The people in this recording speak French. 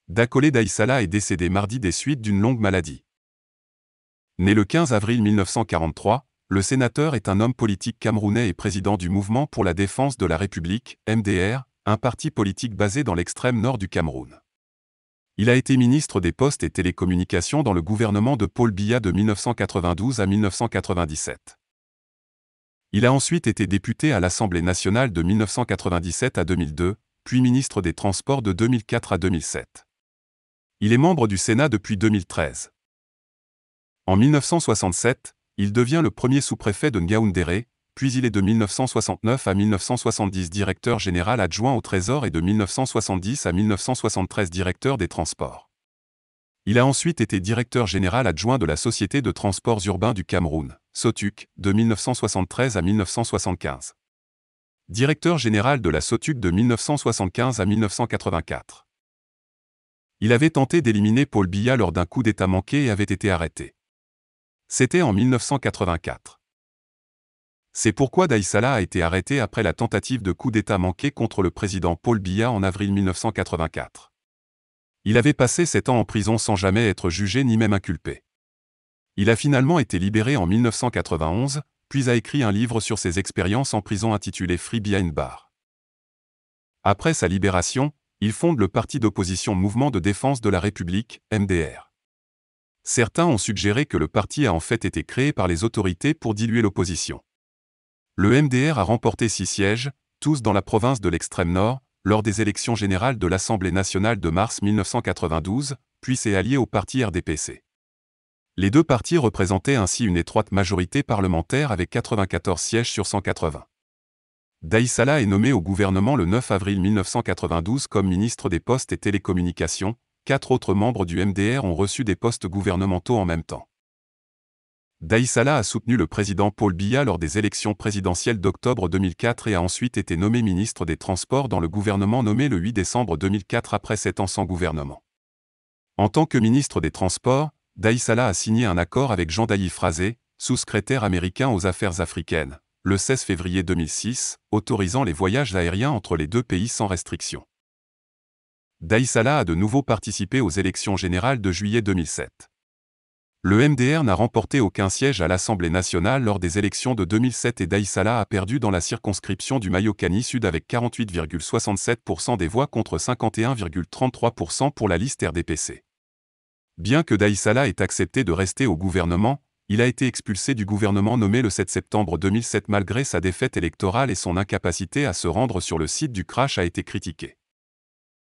Dakole Daïsala est décédé mardi des suites d'une longue maladie. Né le 15 avril 1943, le sénateur est un homme politique camerounais et président du Mouvement pour la défense de la République, MDR, un parti politique basé dans l'extrême nord du Cameroun. Il a été ministre des Postes et Télécommunications dans le gouvernement de Paul Biya de 1992 à 1997. Il a ensuite été député à l'Assemblée nationale de 1997 à 2002, puis ministre des Transports de 2004 à 2007. Il est membre du Sénat depuis 2013. En 1967, il devient le premier sous-préfet de Ngaoundéré, puis il est de 1969 à 1970 directeur général adjoint au Trésor et de 1970 à 1973 directeur des Transports. Il a ensuite été directeur général adjoint de la Société de transports urbains du Cameroun, SOTUC, de 1973 à 1975. Directeur général de la SOTUC de 1975 à 1984. Il avait tenté d'éliminer Paul Biya lors d'un coup d'État manqué et avait été arrêté. C'était en 1984. C'est pourquoi Daïsala a été arrêté après la tentative de coup d'État manqué contre le président Paul Biya en avril 1984. Il avait passé 7 ans en prison sans jamais être jugé ni même inculpé. Il a finalement été libéré en 1991, puis a écrit un livre sur ses expériences en prison intitulé Free Behind Bar. Après sa libération, il fonde le parti d'opposition Mouvement de défense de la République, MDR. Certains ont suggéré que le parti a en fait été créé par les autorités pour diluer l'opposition. Le MDR a remporté 6 sièges, tous dans la province de l'extrême nord, lors des élections générales de l'Assemblée nationale de mars 1992, puis s'est allié au parti RDPC. Les deux partis représentaient ainsi une étroite majorité parlementaire avec 94 sièges sur 180. Daïsala est nommé au gouvernement le 9 avril 1992 comme ministre des Postes et Télécommunications. 4 autres membres du MDR ont reçu des postes gouvernementaux en même temps. Daïsala a soutenu le président Paul Biya lors des élections présidentielles d'octobre 2004 et a ensuite été nommé ministre des Transports dans le gouvernement nommé le 8 décembre 2004 après 7 ans sans gouvernement. En tant que ministre des Transports, Daïsala a signé un accord avec Jean-Dailly Frazé, sous-secrétaire américain aux affaires africaines, le 16 février 2006, autorisant les voyages aériens entre les deux pays sans restriction. Daïsala a de nouveau participé aux élections générales de juillet 2007. Le MDR n'a remporté aucun siège à l'Assemblée nationale lors des élections de 2007 et Daïsala a perdu dans la circonscription du Mayokani Sud avec 48,67% des voix contre 51,33% pour la liste RDPC. Bien que Daïsala ait accepté de rester au gouvernement, il a été expulsé du gouvernement nommé le 7 septembre 2007 malgré sa défaite électorale et son incapacité à se rendre sur le site du crash a été critiquée.